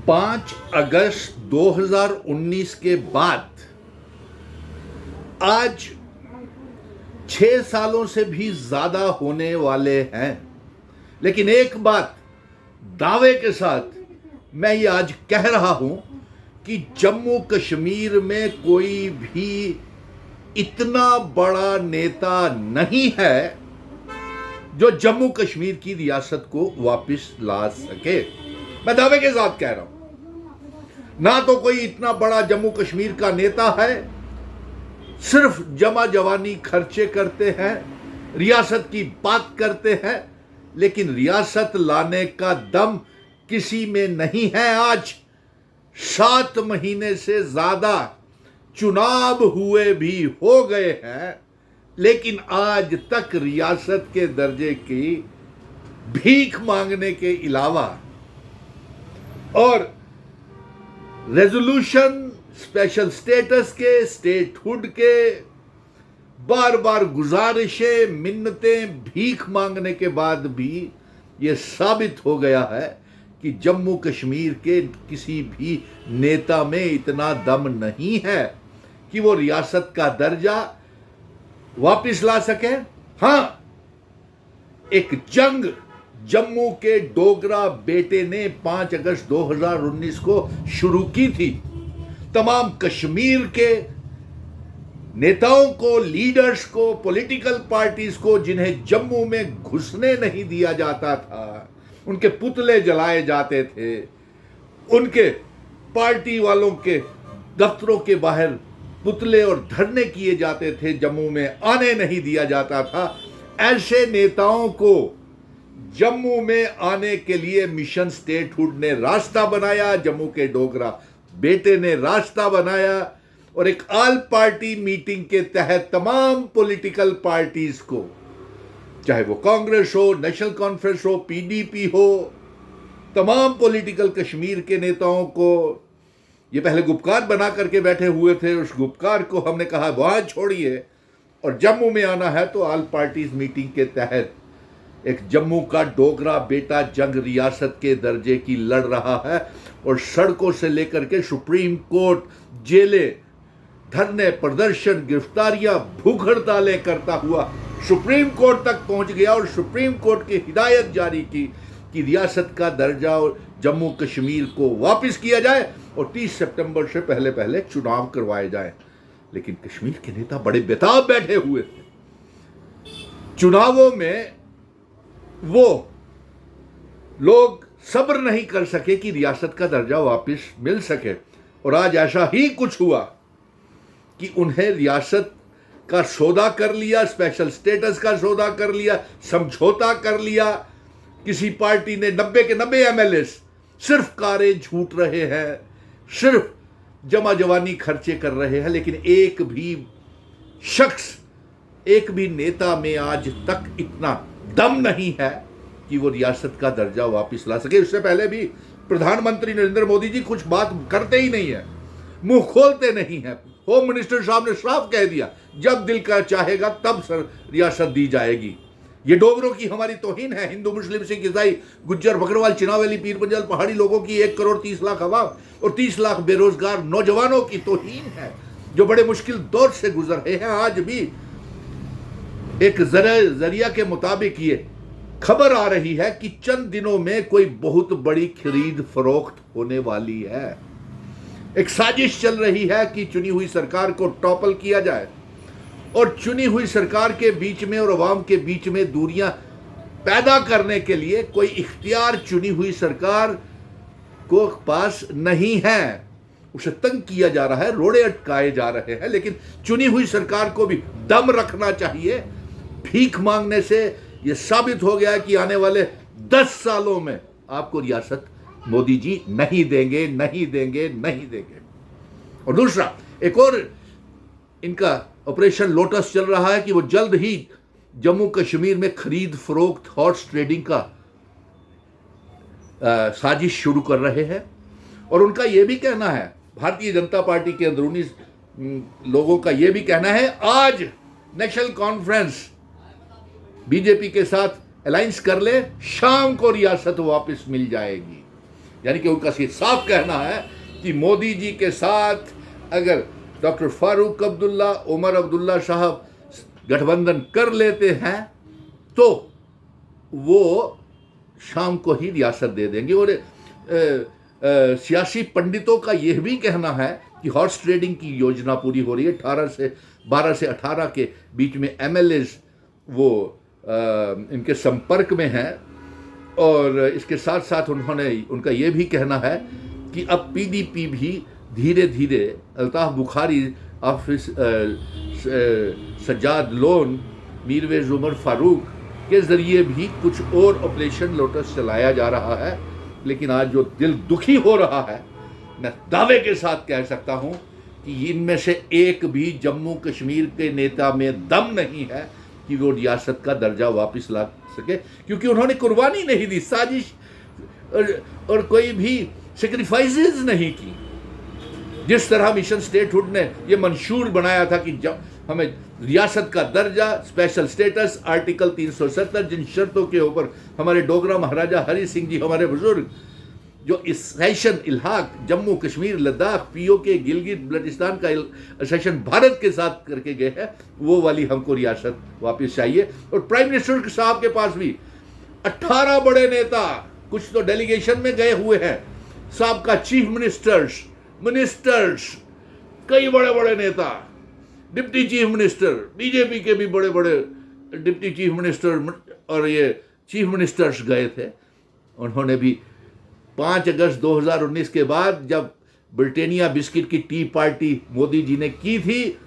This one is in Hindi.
5 अगस्त 2019 के बाद आज 6 सालों से भी ज्यादा होने वाले हैं। लेकिन एक बात दावे के साथ मैं ये आज कह रहा हूं कि जम्मू कश्मीर में कोई भी इतना बड़ा नेता नहीं है जो जम्मू कश्मीर की रियासत को वापस ला सके। मैं दावे के साथ कह रहा हूं, ना तो कोई इतना बड़ा जम्मू कश्मीर का नेता है, सिर्फ जमा जवानी खर्चे करते हैं, रियासत की बात करते हैं, लेकिन रियासत लाने का दम किसी में नहीं है। आज 7 महीने से ज्यादा चुनाव हुए भी हो गए हैं, लेकिन आज तक रियासत के दर्जे की भीख मांगने के अलावा और रेजोल्यूशन, स्पेशल स्टेटस के, स्टेटहुड के, बार बार गुजारिशें, मिन्नतें, भीख मांगने के बाद भी यह साबित हो गया है कि जम्मू कश्मीर के किसी भी नेता में इतना दम नहीं है कि वो रियासत का दर्जा वापस ला सके। हां, एक जंग जम्मू के डोगरा बेटे ने 5 अगस्त 2019 को शुरू की थी। तमाम कश्मीर के नेताओं को, लीडर्स को, पॉलिटिकल पार्टीज को, जिन्हें जम्मू में घुसने नहीं दिया जाता था, उनके पुतले जलाए जाते थे, उनके पार्टी वालों के दफ्तरों के बाहर पुतले और धरने किए जाते थे, जम्मू में आने नहीं दिया जाता था। ऐसे नेताओं को जम्मू में आने के लिए मिशन स्टेटहुड ने रास्ता बनाया, जम्मू के डोगरा बेटे ने रास्ता बनाया और एक ऑल पार्टी मीटिंग के तहत तमाम पॉलिटिकल पार्टीज को, चाहे वो कांग्रेस हो, नेशनल कॉन्फ्रेंस हो, पीडीपी हो, तमाम पॉलिटिकल कश्मीर के नेताओं को, ये पहले गुपकार बना करके बैठे हुए थे, उस गुपकार को हमने कहा वहां छोड़िए और जम्मू में आना है तो ऑल पार्टीज मीटिंग के तहत एक जम्मू का डोगरा बेटा जंग रियासत के दर्जे की लड़ रहा है और सड़कों से लेकर के सुप्रीम कोर्ट, जेलें, धरने, प्रदर्शन, गिरफ्तारियां, भूख हड़तालें करता हुआ सुप्रीम कोर्ट तक पहुंच गया और सुप्रीम कोर्ट की हिदायत जारी की कि रियासत का दर्जा और जम्मू कश्मीर को वापस किया जाए और 30 सितंबर से पहले पहले चुनाव करवाए जाएं। लेकिन कश्मीर के नेता बड़े बेताब बैठे हुए थे। चुनावों में वो लोग सब्र नहीं कर सके कि रियासत का दर्जा वापस मिल सके और आज ऐसा ही कुछ हुआ कि उन्हें रियासत का सौदा कर लिया, स्पेशल स्टेटस का सौदा कर लिया, समझौता कर लिया। किसी पार्टी ने 90 के 90 एमएलए सिर्फ कारें झूठ रहे हैं, सिर्फ जमा जवानी खर्चे कर रहे हैं, लेकिन एक भी शख्स, एक भी नेता में आज तक इतना दम नहीं है कि वो रियासत का दर्जा वापस ला सके। उससे पहले भी प्रधानमंत्री नरेंद्र मोदी जी कुछ बात करते ही नहीं है, मुंह खोलते नहीं है। होम मिनिस्टर साहब ने साफ कह दिया जब दिल का चाहेगा तब रियासत दी जाएगी। ये डोगरों की हमारी तौहीन है, हिंदू, मुस्लिम, सिख, ईसाई, गुज्जर, बकरवाल, चिनावेली, पीर पंजाल पहाड़ी लोगों की 1 करोड़ 30 लाख आवाम और 30 लाख बेरोजगार नौजवानों की तौहीन है जो बड़े मुश्किल दौर से गुजर रहे हैं। आज भी एक जरिया के मुताबिक ये खबर आ रही है कि चंद दिनों में कोई बहुत बड़ी खरीद फरोख्त होने वाली है। एक साजिश चल रही है कि चुनी हुई सरकार को टॉपल किया जाए और चुनी हुई सरकार के बीच में और अवाम के बीच में दूरियां पैदा करने के लिए कोई इख्तियार चुनी हुई सरकार को पास नहीं है। उसे तंग किया जा रहा है, रोड़े अटकाए जा रहे हैं, लेकिन चुनी हुई सरकार को भी दम रखना चाहिए। भीख मांगने से यह साबित हो गया है कि आने वाले 10 सालों में आपको रियासत मोदी जी नहीं देंगे, नहीं देंगे, नहीं देंगे। और दूसरा, एक और इनका ऑपरेशन लोटस चल रहा है कि वो जल्द ही जम्मू कश्मीर में खरीद फरोख्त, हॉर्स ट्रेडिंग का साजिश शुरू कर रहे हैं। और उनका यह भी कहना है, भारतीय जनता पार्टी के अंदरूनी लोगों का यह भी कहना है, आज नेशनल कॉन्फ्रेंस बीजेपी के साथ अलायंस कर ले, शाम को रियासत वापस मिल जाएगी। यानी कि उनका ये साफ कहना है कि मोदी जी के साथ अगर डॉक्टर फारूक अब्दुल्ला, उमर अब्दुल्ला साहब गठबंधन कर लेते हैं तो वो शाम को ही रियासत दे देंगे। और सियासी पंडितों का यह भी कहना है कि हॉर्स ट्रेडिंग की योजना पूरी हो रही है। 12 से 18 के बीच में एमएलएज वो इनके संपर्क में हैं। और इसके साथ साथ उनका ये भी कहना है कि अब पीडीपी भी धीरे धीरे अल्ताफ बुखारी ऑफिस, सज्जाद लोन, मीरवेज उमर फारूक के ज़रिए भी कुछ और ऑपरेशन लोटस चलाया जा रहा है। लेकिन आज जो दिल दुखी हो रहा है, मैं दावे के साथ कह सकता हूं कि इनमें से एक भी जम्मू कश्मीर के नेता में दम नहीं है कि वो रियासत का दर्जा वापस ला सके, क्योंकि उन्होंने कुर्बानी नहीं दी, साजिश और कोई भी सेक्रीफाइसेस नहीं की। जिस तरह मिशन स्टेटहुड ने ये मंशूर बनाया था कि जब हमें रियासत का दर्जा, स्पेशल स्टेटस, आर्टिकल 370, जिन शर्तों के ऊपर हमारे डोगरा महाराजा हरि सिंह जी, हमारे बुजुर्ग जो इस सेशन इल्हाक जम्मू कश्मीर, लद्दाख, पीओके, गिलगित बल्टिस्तान का सेशन भारत के साथ करके गए हैं, वो वाली हमको रियासत वापस चाहिए। और प्राइम मिनिस्टर साहब के पास भी 18 बड़े नेता, कुछ तो डेलीगेशन में गए हुए हैं, साहब का चीफ मिनिस्टर्स, कई बड़े बड़े नेता, डिप्टी चीफ मिनिस्टर, बीजेपी के भी बड़े बड़े डिप्टी चीफ मिनिस्टर और ये चीफ मिनिस्टर्स गए थे। उन्होंने भी 5 अगस्त 2019 के बाद जब ब्रिटानिया बिस्किट की टी पार्टी मोदी जी ने की थी,